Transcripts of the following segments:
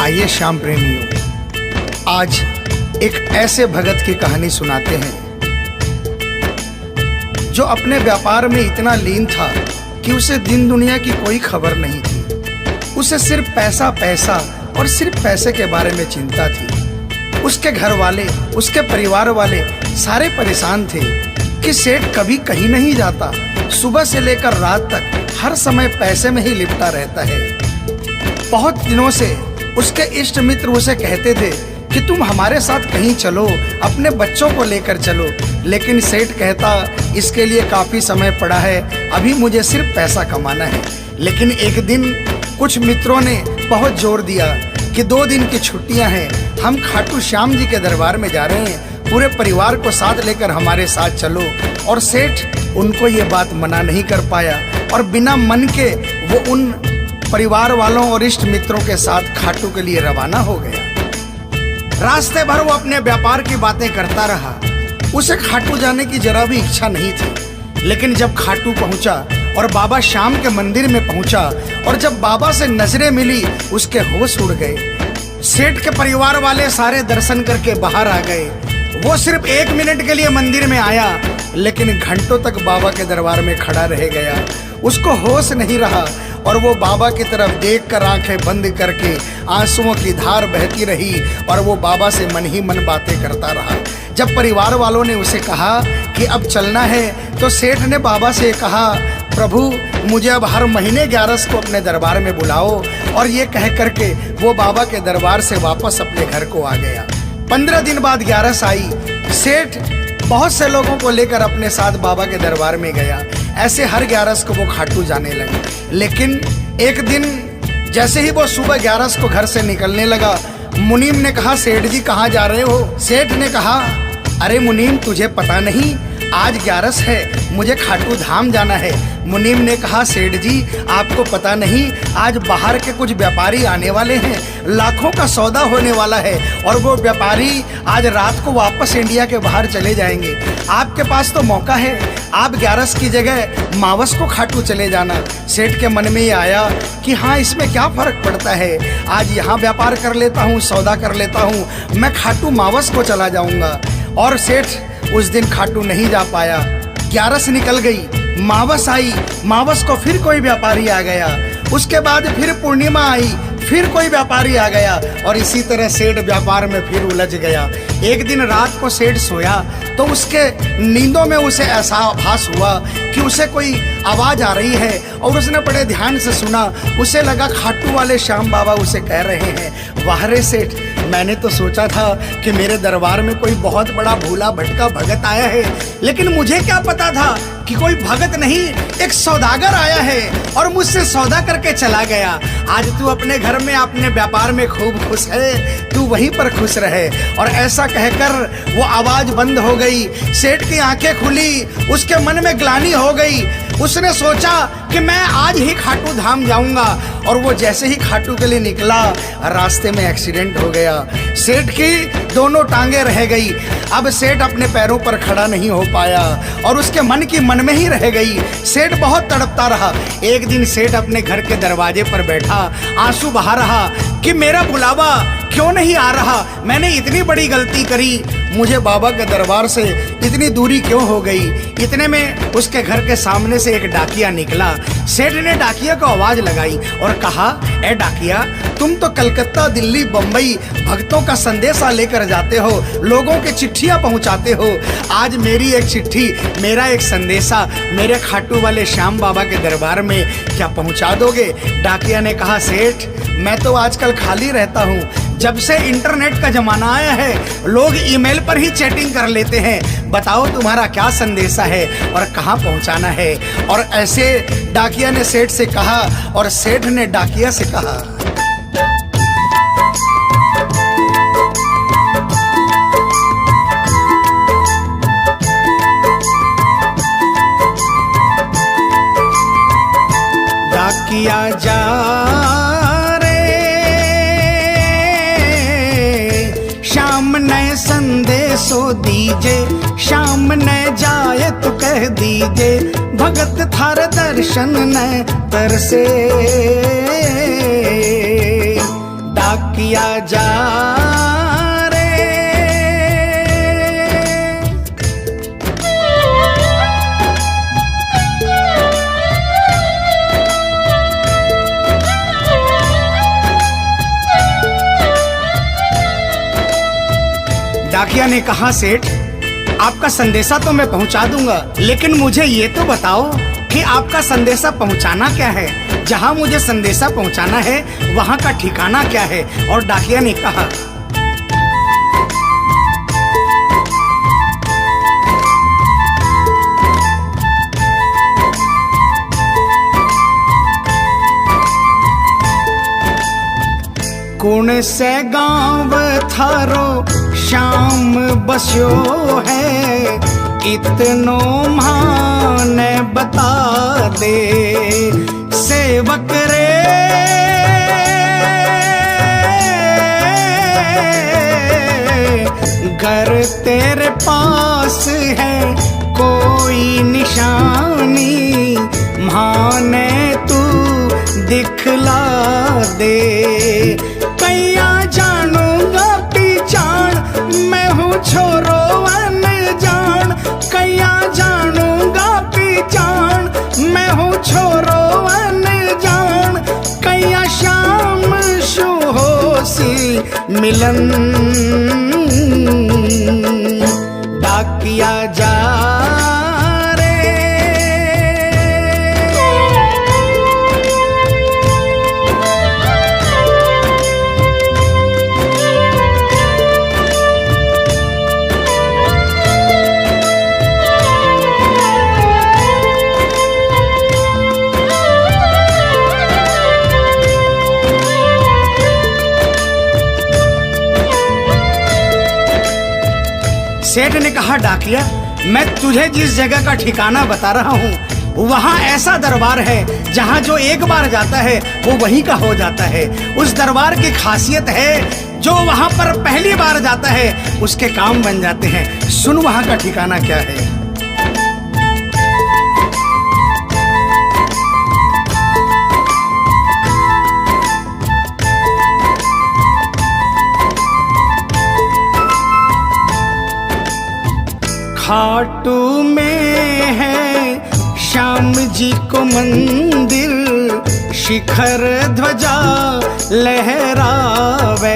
आइए श्याम प्रेमियों, आज एक ऐसे भगत की कहानी सुनाते हैं जो अपने व्यापार में इतना लीन था कि उसे दिन दुनिया की कोई खबर नहीं थी। उसे सिर्फ पैसा पैसा और सिर्फ पैसे के बारे में चिंता थी। उसके घर वाले, उसके परिवार वाले सारे परेशान थे कि सेठ कभी कहीं नहीं जाता, सुबह से लेकर रात तक हर समय पैसे में ही लिपटा रहता है। बहुत दिनों से उसके इष्ट मित्र उसे कहते थे कि तुम हमारे साथ कहीं चलो, अपने बच्चों को लेकर चलो, लेकिन सेठ कहता इसके लिए काफी समय पड़ा है, अभी मुझे सिर्फ पैसा कमाना है। लेकिन एक दिन कुछ मित्रों ने बहुत जोर दिया कि 2 दिन की छुट्टियां हैं, हम खाटू श्याम जी के दरबार में जा रहे हैं, पूरे परिवार को साथ लेकर हमारे साथ चलो। और सेठ उनको ये बात मना नहीं कर पाया और बिना मन के वो उन परिवार वालों और इष्ट मित्रों के साथ खाटू के लिए रवाना हो गया। रास्ते भर वो अपने व्यापार की बातें करता रहा। उसे खाटू जाने की जरा भी इच्छा नहीं थी। लेकिन जब खाटू पहुंचा और बाबा श्याम के मंदिर में पहुंचा और जब बाबा से नजरें मिली, उसके होश उड़ गए। सेठ के परिवार वाले सारे दर्शन करके बाहर आ गए। वो सिर्फ 1 मिनट के लिए मंदिर में आया, लेकिन घंटों तक बाबा के दरबार में खड़ा रह गया। उसको होश नहीं रहा और वो बाबा की तरफ देखकर आंखें बंद करके आंसुओं की धार बहती रही और वो बाबा से मन ही मन बातें करता रहा। जब परिवार वालों ने उसे कहा कि अब चलना है, तो सेठ ने बाबा से कहा, प्रभु मुझे अब हर महीने 11 को अपने दरबार में बुलाओ। और ये कह करके वो बाबा के दरबार से वापस अपने घर को आ गया। 15 दिन बाद 11 आई। सेठ बहुत से लोगों को लेकर अपने साथ बाबा के दरबार में गया। ऐसे हर 11 को वो खाटू जाने लगे। लेकिन एक दिन जैसे ही वो सुबह 11 को घर से निकलने लगा, मुनीम ने कहा, सेठ जी कहाँ जा रहे हो? सेठ ने कहा, अरे मुनीम तुझे पता नहीं, आज 11 है, मुझे खाटू धाम जाना है। मुनीम ने कहा, सेठ जी आपको पता नहीं, आज बाहर के कुछ व्यापारी आने वाले हैं, लाखों का सौदा होने वाला है और वो व्यापारी आज रात को वापस इंडिया के बाहर चले जाएंगे। आपके पास तो मौका है, आप 11 की जगह मावस को खाटू चले जाना। सेठ के मन में ये आया कि हाँ, इसमें क्या फर्क पड़ता है, आज यहाँ व्यापार कर लेता हूँ, सौदा कर लेता हूँ, मैं खाटू मावस को चला जाऊँगा। और सेठ उस दिन खाटू नहीं जा पाया। 11 निकल गई, मावस आई, मावस को फिर कोई व्यापारी आ गया। उसके बाद फिर पूर्णिमा आई, फिर कोई व्यापारी आ गया और इसी तरह सेठ व्यापार में फिर उलझ गया। एक दिन रात को सेठ सोया तो उसके नींदों में उसे ऐसा आभास हुआ कि उसे कोई आवाज आ रही है और उसने बड़े ध्यान से सुना। उसे लगा खाटू वाले श्याम बाबा उसे कह रहे हैं, वाह रे सेठ, मैंने तो सोचा था कि मेरे दरबार में कोई बहुत बड़ा भूला भटका भगत आया है, लेकिन मुझे क्या पता था कि कोई भगत नहीं, एक सौदागर आया है और मुझसे सौदा करके चला गया। आज तू अपने घर में, अपने व्यापार में खूब खुश है, तू वहीं पर खुश रहे। और ऐसा कहकर वो आवाज बंद हो गई। सेठ की आंखें खुली, उसके मन में ग्लानि हो गई। उसने सोचा कि मैं आज ही खाटू धाम जाऊंगा और वो जैसे ही खाटू के लिए निकला, रास्ते में एक्सीडेंट हो गया। सेठ की दोनों टांगे रह गई। अब सेठ अपने पैरों पर खड़ा नहीं हो पाया और उसके मन की मन में ही रह गई। सेठ बहुत तड़पता रहा। एक दिन सेठ अपने घर के दरवाजे पर बैठा, आंसू बहा रहा कि मेरा बुलावा क्यों नहीं आ रहा, मैंने इतनी बड़ी गलती करी, मुझे बाबा के दरबार से इतनी दूरी क्यों हो गई। इतने में उसके घर के सामने से एक डाकिया निकला। सेठ ने डाकिया को आवाज लगाई और कहा, ए डाकिया, तुम तो कलकत्ता, दिल्ली, बम्बई भक्तों का संदेशा लेकर जाते हो, लोगों के चिट्ठियां पहुंचाते हो। आज मेरी एक चिट्ठी, मेरा एक संदेशा मेरे खाटू वाले श्याम बाबा के दरबार में क्या पहुंचा दोगे? डाकिया ने कहा, सेठ मैं तो आजकल खाली रहता हूँ, जब से इंटरनेट का जमाना आया है लोग ईमेल पर ही चैटिंग कर लेते हैं, बताओ तुम्हारा क्या संदेशा है और कहाँ पहुँचाना है। और ऐसे डाकिया ने सेठ से कहा और सेठ ने डाकिया से कहा। डाकिया जा श्याम ने संदेशो दीजे, श्याम ने जाए तो कह दीजे, भगत थार दर्शन न तरसे। डाकिया जा रे। डाकिया ने कहा, सेठ आपका संदेशा तो मैं पहुंचा दूंगा, लेकिन मुझे ये तो बताओ कि आपका संदेशा पहुंचाना क्या है। जहां मुझे संदेशा पहुंचाना है वहां का ठिकाना क्या है। और डाकिया ने कहा, कौन से गांव थारो शाम बस्यो है, इतनो माने बता दे सेवक रे। घर तेरे पास है कोई निशानी, माने तू दिखला दे। कैया जानूंगा पहचान, मैं हूँ छोरो अनजान। कैया जानूंगा पहचान, मैं हूँ छोरो अनजान। कैया शाम शु होसी मिलन, डाकिया जा रे। सेठ ने कहा, डाकिया मैं तुझे जिस जगह का ठिकाना बता रहा हूँ वहाँ ऐसा दरबार है जहाँ जो एक बार जाता है वो वहीं का हो जाता है। उस दरबार की खासियत है जो वहाँ पर पहली बार जाता है उसके काम बन जाते हैं। सुन वहाँ का ठिकाना क्या है। खाटू में है श्याम जी को मंदिर, शिखर ध्वजा लहरावे।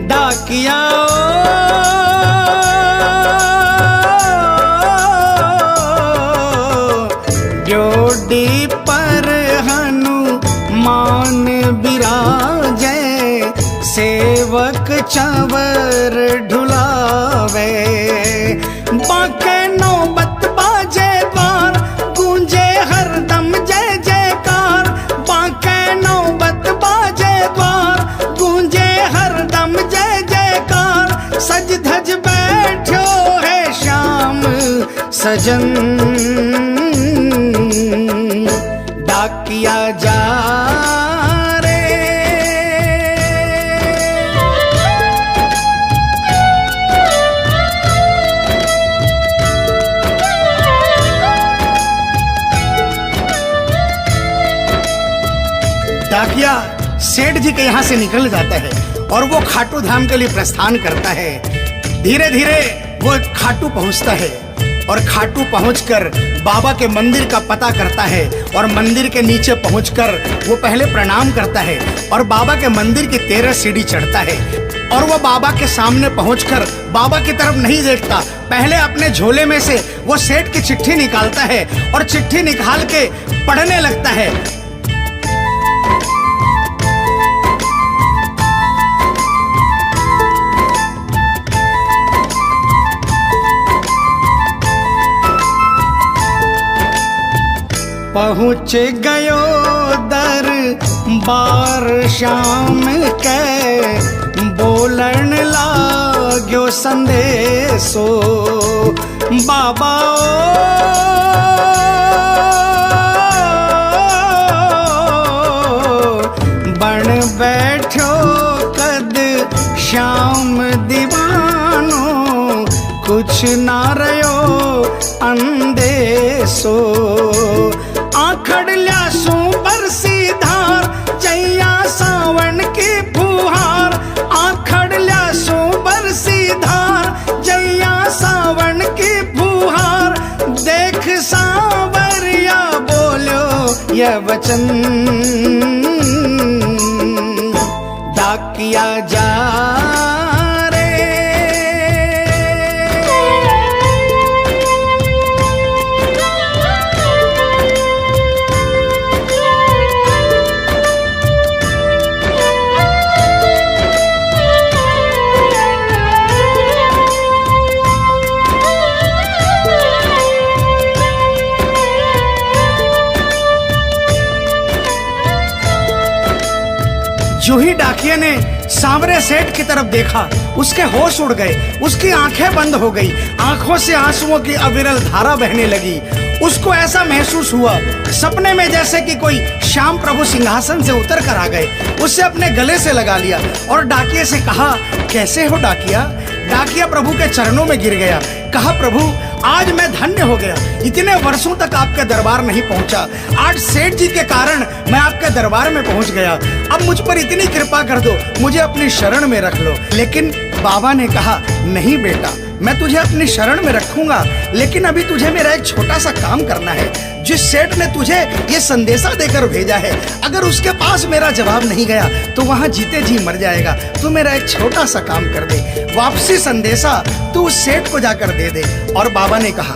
डाकिया जोड़ी पर हनुमान बिराजे, सेवक चंवर ढुलावे। बाके नौबत बाजे द्वार, गूंजे हरदम जय जयकार। बाके नौबत बाजे द्वार, गूंजे हरदम जय जयकार। सज धज बैठो है श्याम सजन, डाकिया जा रे। डाकिया सेठ जी के यहाँ से निकल जाता है और वो खाटू धाम के लिए प्रस्थान करता है। धीरे धीरे वो खाटू पहुँचता है और खाटू पहुंचकर बाबा के मंदिर का पता करता है और मंदिर के नीचे पहुंचकर वो पहले प्रणाम करता है और बाबा के मंदिर की 13 सीढ़ी चढ़ता है। और वो बाबा के सामने पहुंचकर बाबा की तरफ नहीं देखता, पहले अपने झोले में से वो सेठ की चिट्ठी निकालता है और चिट्ठी निकाल के पढ़ने लगता है। पहुँच गयो दरबार श्याम के, बोलन लाग्यो संदेशो। बाबा बन बैठो कद श्याम दीवानो, कुछ ना रयो अंदेशो। आखड़ ल्यासू बरसी धार, जैया सावन की फुहार। वचन, डाकिया जा रे। जो ही डाकिया ने सांवरे सेठ की तरफ देखा, उसके होश उड़ गए, उसकी आंखें बंद हो गई, आंखों से आंसुओं की अविरल धारा बहने लगी। उसको ऐसा महसूस हुआ सपने में जैसे कि कोई श्याम प्रभु सिंहासन से उतर कर आ गए। उससे अपने गले से लगा लिया और डाकिया से कहा, कैसे हो डाकिया? डाकिया प्रभु के चरणों में गिर गया, कहा, प्रभु आज मैं धन्य हो गया, इतने वर्षों तक आपके दरबार नहीं पहुंचा, आज सेठ जी के कारण मैं आपके दरबार में पहुंच गया। अब मुझ पर इतनी कृपा कर दो, मुझे अपनी शरण में रख लो। लेकिन बाबा ने कहा, नहीं बेटा, मैं तुझे अपनी शरण में रखूंगा, लेकिन अभी तुझे मेरा एक छोटा सा काम करना है। जिस सेठ ने तुझे ये संदेशा देकर भेजा है, अगर उसके पास मेरा जवाब नहीं गया तो वहां जीते जी मर जाएगा। तू मेरा एक छोटा सा काम कर दे, वापसी संदेशा तू उस सेठ को जाकर दे दे। और बाबा ने कहा,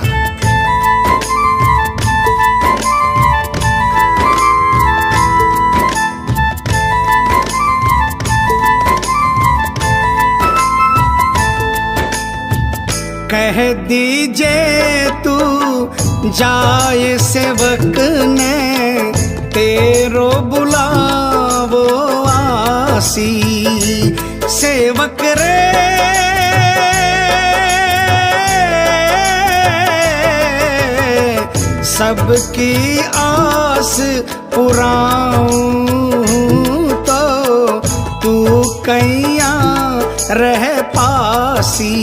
कह दीजिए तू जाए सेवक ने तेरो बुलावो आसी। सेवक रे सबकी आस पुराऊं तो तू कैया रह पासी।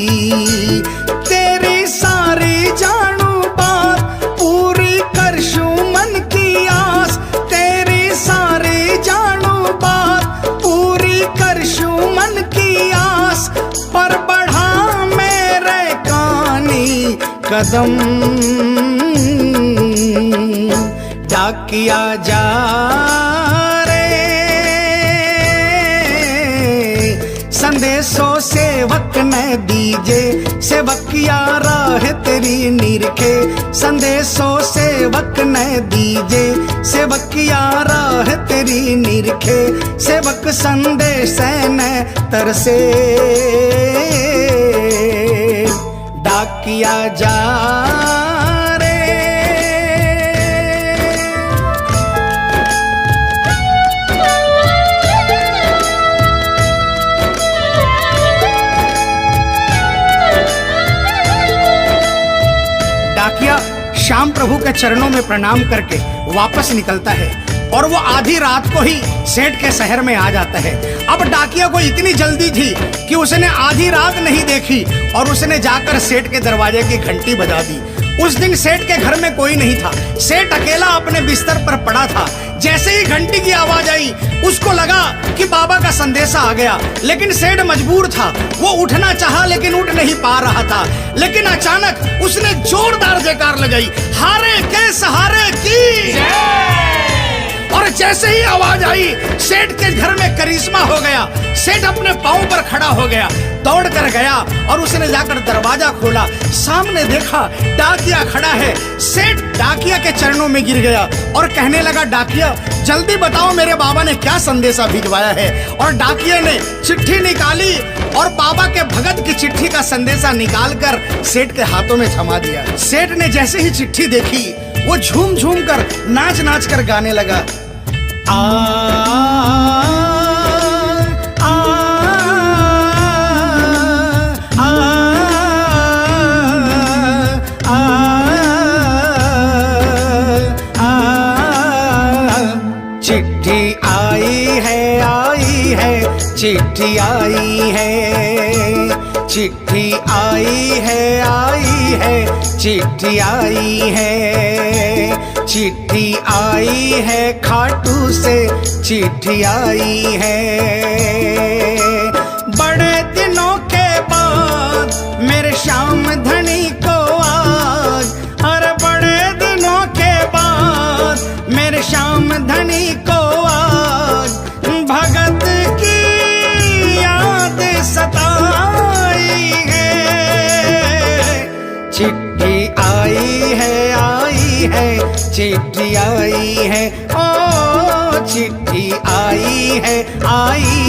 तेरी सारी जानू बात पूरी करशू मन की आस, तेरी सारी जानू बात पूरी करशू मन की आस। पर बढ़ा मेरे कानी कदम डाकिया जा रे। संदेशो सेवक ने दीजे, सेवकिया राह तेरी निरखे। संदेशो सेवक ने दीजे, सेवकिया राह तेरी निरखे। सेवक संदेश ने तरसे डाकिया जा रे। डाकिया श्याम प्रभु के चरणों में प्रणाम करके वापस निकलता है और वो आधी रात को ही सेठ के शहर में आ जाता है। अब डाकिया को इतनी जल्दी थी कि उसने आधी रात नहीं देखी और उसने जाकर सेठ के दरवाजे की घंटी बजा दी। उस दिन सेठ के घर में कोई नहीं था, सेठ अकेला अपने बिस्तर पर पड़ा था। जैसे ही घंटी की आवाज आई उसको लगा कि बाबा का संदेशा आ गया, लेकिन सेठ मजबूर था, वो उठना चाहा लेकिन उठ नहीं पा रहा था। लेकिन अचानक उसने जोरदार जयकार लगाई, हारे के सहारे की। और जैसे ही आवाज आई सेठ के घर में करिश्मा हो गया। सेठ अपने पांव पर खड़ा हो गया, दौड़ कर गया और उसने जाकर दरवाजा खोला। सामने देखा डाकिया खड़ा है। सेठ डाकिया के चरणों में गिर गया और कहने लगा, डाकिया जल्दी बताओ मेरे बाबा ने क्या संदेशा भिजवाया है। और डाकिया ने चिट्ठी निकाली और बाबा के भगत की चिट्ठी का संदेशा निकालकर सेठ के हाथों में थमा दिया। सेठ ने जैसे ही चिट्ठी देखी वो झूम झूम कर नाच नाच कर गाने लगा, आ आ आ आ चिट्ठी आई है, चिट्ठी आई है, चिट्ठी आई है, चिट्ठी आई है, चिट्ठी आई है, खाटू से चिट्ठी आई है। बड़े दिनों के बाद मेरे श्याम धनी को आज, अरे बड़े दिनों के बाद मेरे श्याम चिट्ठी आई है, ओ चिट्ठी आई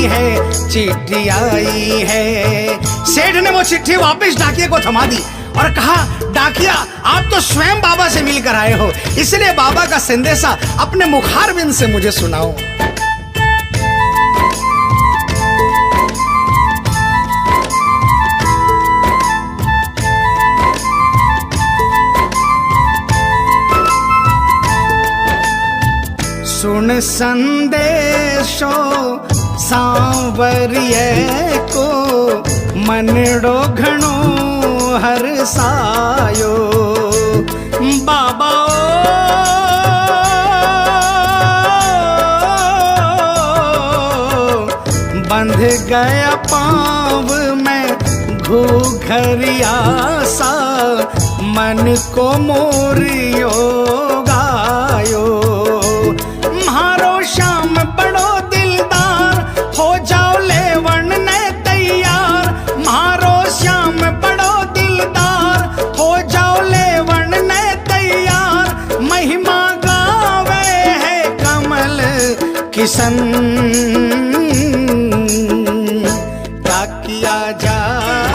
है, चिट्ठी आई है। सेठ ने वो चिट्ठी वापस डाकिया को थमा दी और कहा, डाकिया आप तो स्वयं बाबा से मिलकर आए हो, इसलिए बाबा का संदेशा अपने मुखारबिंद से मुझे सुनाओ। सुन संदेशो सांवरिये को, मनड़ो घणो हरसायो। बाबा बंध गया पाँव में घूघरिया सा, मन को मोरियो गायो। म्हारो श्याम बड़ो दिलदार, हो जाओ लेवन ने तैयार। म्हारो श्याम बड़ो दिलदार, हो जाओ लेवन ने तैयार। महिमा गावे है कमल किशन, क्या किया जा।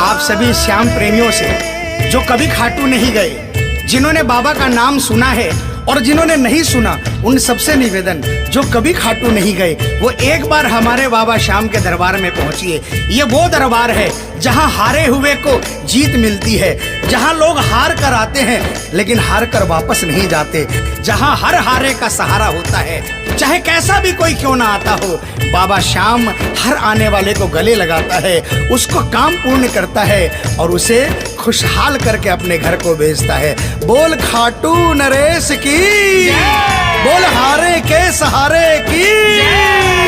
आप सभी श्याम प्रेमियों से जो कभी खाटू नहीं गए, जिन्होंने बाबा का नाम सुना है और जिन्होंने नहीं सुना, उन सबसे निवेदन, जो कभी खाटू नहीं गए वो एक बार हमारे बाबा श्याम के दरबार में पहुंचिए। ये वो दरबार है जहां हारे हुए को जीत मिलती है, जहां लोग हार कर आते हैं लेकिन हार कर वापस नहीं जाते, जहां हर हारे का सहारा होता है। चाहे कैसा भी कोई क्यों ना आता हो, बाबा श्याम हर आने वाले को गले लगाता है, उसको काम पूर्ण करता है और उसे खुशहाल करके अपने घर को भेजता है। बोल खाटू नरेश की, बोल हारे के सहारे की।